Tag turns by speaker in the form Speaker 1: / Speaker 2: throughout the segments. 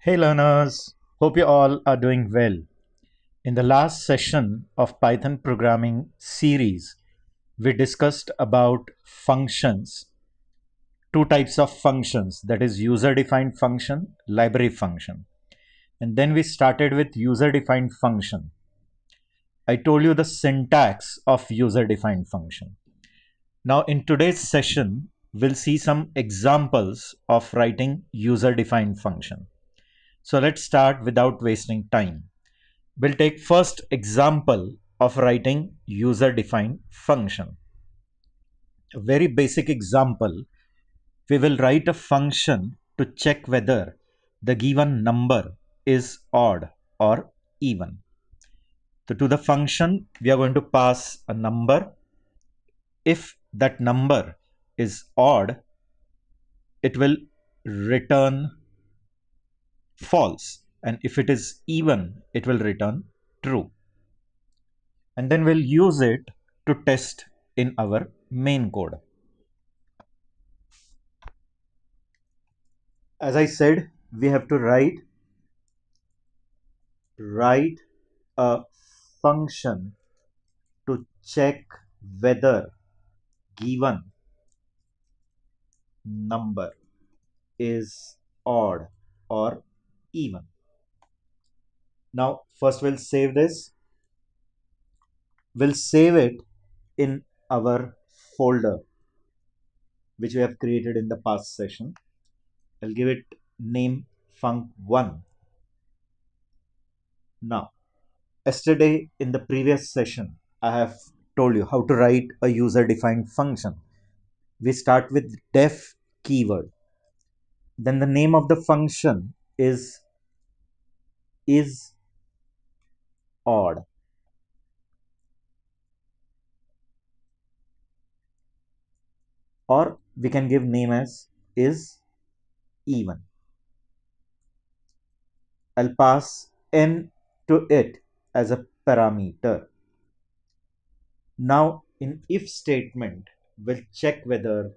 Speaker 1: Hey learners, hope you all are doing well. In the last session of Python programming series, we discussed about functions, two types of functions, that is user defined function, library function. And then we started with user defined function. I told you the syntax of user defined function. Now in today's session, we'll see some examples of writing user defined function. So let's start without wasting time. We'll take first example of writing user defined function. A very basic example, we will write a function to check whether the given number is odd or even. So to the function, we are going to pass a number. If that number is odd, it will return false. And if it is even, it will return true. And then we'll use it to test in our main code. As I said, we have to write a function to check whether given number is odd or even. Now, first we'll save this. We'll save it in our folder which we have created in the past session. I'll give it name func1. Now, yesterday in the previous session, I have told you how to write a user defined function. We start with def keyword. Then the name of the function is odd. Or we can give name as is even. I'll pass n to it as a parameter. Now in if statement, we'll check whether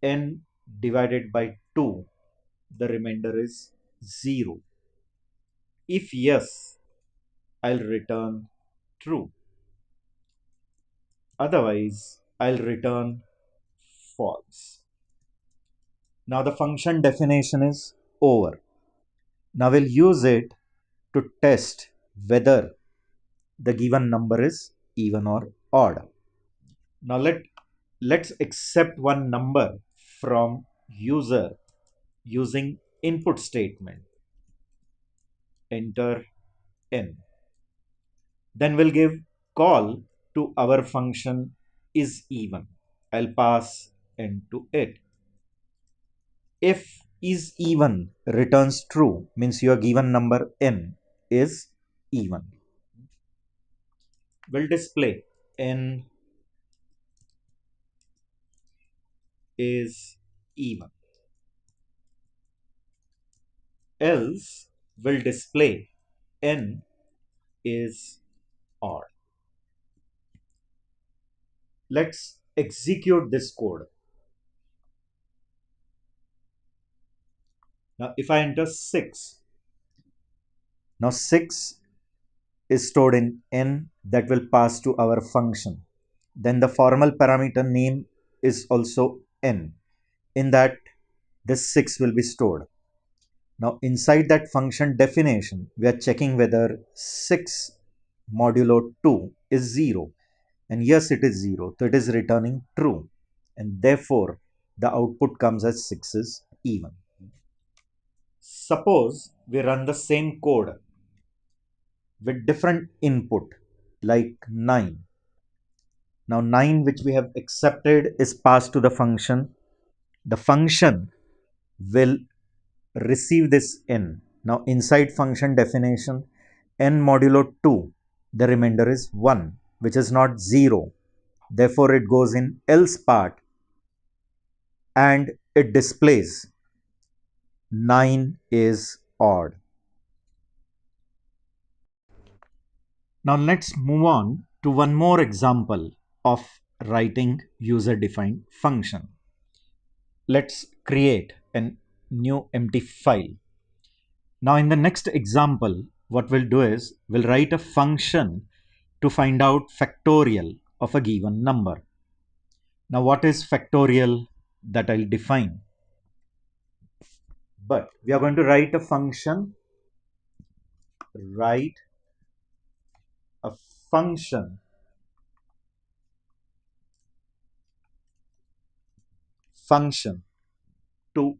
Speaker 1: n divided by 2, the remainder is 0. If yes, I'll return true. Otherwise, I'll return false. Now the function definition is over. Now we'll use it to test whether the given number is even or odd. Now let's accept one number from user using input statement. Enter n. Then we'll give call to our function is even. I'll pass n to it. If is even returns true, means your given number n is even. We'll display n is even. Else will display n is odd. Let's execute this code. Now if I enter 6, now 6 is stored in n that will pass to our function. Then the formal parameter name is also n. In that, this 6 will be stored. Now inside that function definition, we are checking whether 6 modulo 2 is 0. And yes, it is 0. So it is returning true. And therefore, the output comes as 6 is even. Suppose we run the same code with different input like 9. Now 9 which we have accepted is passed to the function. The function will receive this n. Now inside function definition, n modulo 2, the remainder is 1, which is not 0. Therefore it goes in else part and it displays 9 is odd. Now let's move on to one more example of writing user defined function. Let's create a new empty file. Now in the next example, what we'll do is we'll write a function to find out factorial of a given number. Now what is factorial, that I'll define. But we are going to write a function, write a function function to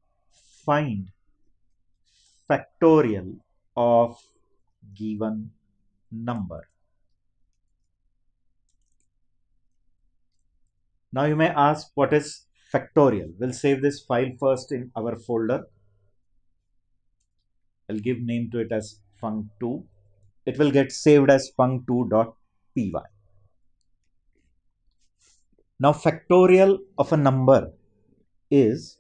Speaker 1: find factorial of given number. Now you may ask, what is factorial? We'll save this file first in our folder. I'll give name to it as func2. It will get saved as func2.py. Now factorial of a number is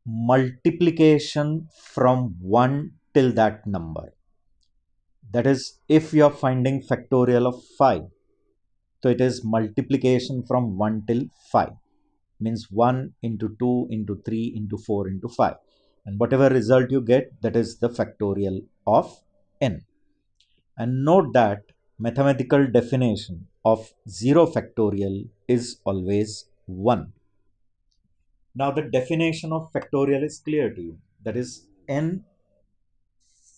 Speaker 1: multiplication from 1 till that number. That is, if you are finding factorial of 5, so it is multiplication from 1 till 5. Means 1 into 2 into 3 into 4 into 5. And whatever result you get, that is the factorial of n. And note that mathematical definition of 0 factorial is always 1. Now the definition of factorial is clear to you. That is, n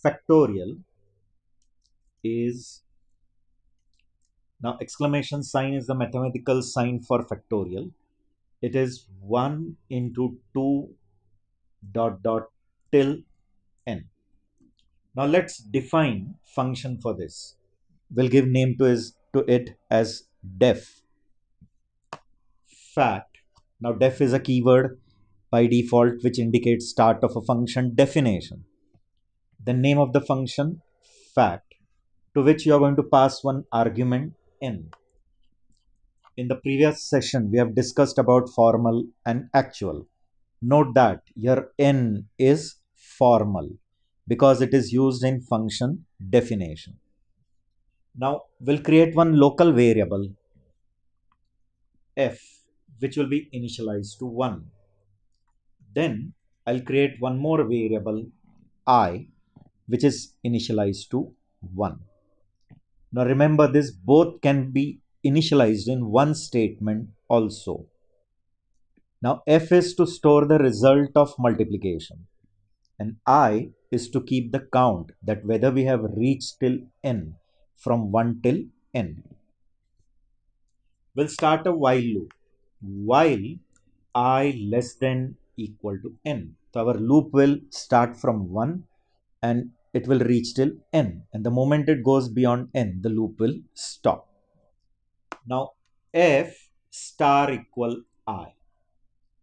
Speaker 1: factorial is, now exclamation sign is the mathematical sign for factorial. It is 1 into 2 dot dot till n. Now let's define function for this. We'll give name to it as def. Fact. Now def is a keyword by default which indicates start of a function definition. The name of the function fact, to which you are going to pass one argument n. In the previous session we have discussed about formal and actual. Note that your n is formal because it is used in function definition. Now we'll create one local variable f which will be initialized to 1. Then I'll create one more variable I which is initialized to 1. Now remember, this both can be initialized in one statement also. Now f is to store the result of multiplication and I is to keep the count, that whether we have reached till n from 1 till n. We'll start a while loop. While I less than equal to n. So our loop will start from 1 and it will reach till n. And the moment it goes beyond n, the loop will stop. Now f star equal I.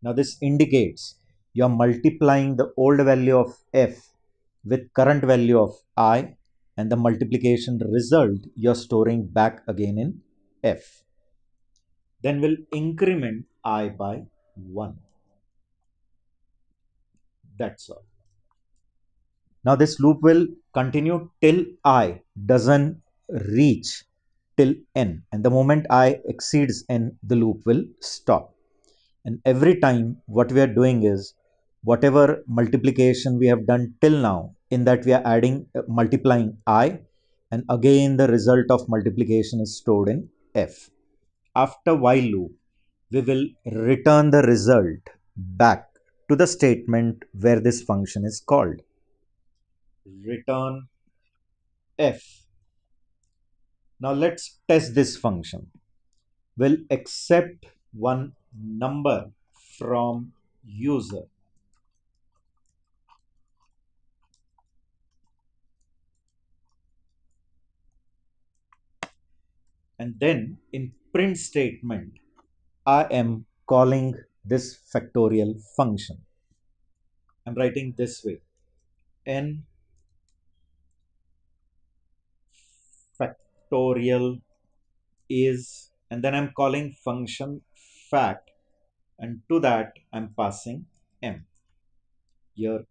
Speaker 1: Now this indicates you are multiplying the old value of f with current value of I, and the multiplication result you are storing back again in f. Then we'll increment I by 1. That's all. Now this loop will continue till I doesn't reach till n, and the moment I exceeds n, the loop will stop. And every time what we are doing is, whatever multiplication we have done till now, in that we are adding multiplying I, and again the result of multiplication is stored in f. After while loop, we will return the result back to the statement where this function is called. Return f. Now let's test this function. We'll accept one number from user. And then in print statement, I am calling this factorial function. I'm writing this way: n factorial is, and then I'm calling function fact, and to that I'm passing m. Here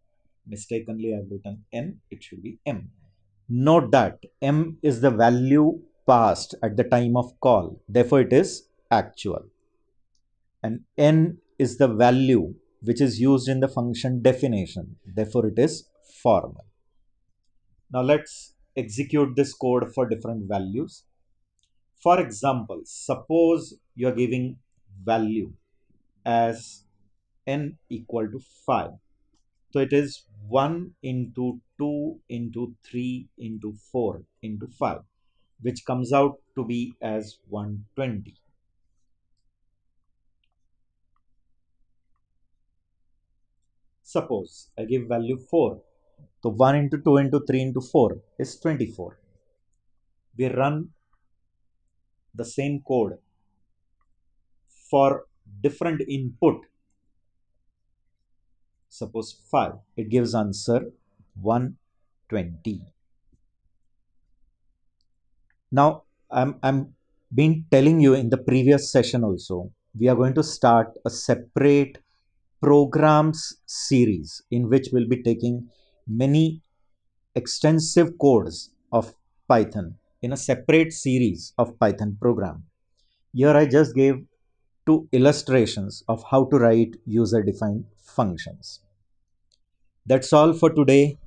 Speaker 1: mistakenly I've written n, it should be m. Note that m is the value passed at the time of call, therefore it is actual, and n is the value which is used in the function definition, therefore it is formal. Now let's execute this code for different values. For example, suppose you're giving value as n equal to 5. So it is 1 into 2 into 3 into 4 into 5, which comes out to be as 120. Suppose I give value 4. So 1 into 2 into 3 into 4 is 24. We run the same code for different input. Suppose 5. It gives answer 120. Now, I'm been telling you in the previous session also, we are going to start a separate programs series in which we'll be taking many extensive codes of Python in a separate series of Python program. Here I just gave two illustrations of how to write user-defined functions. That's all for today.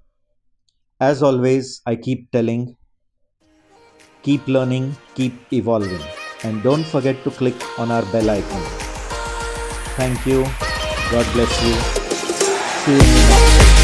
Speaker 1: As always, I keep telling, keep learning, keep evolving, and don't forget to click on our bell icon. Thank you. God bless you. See you in the next session.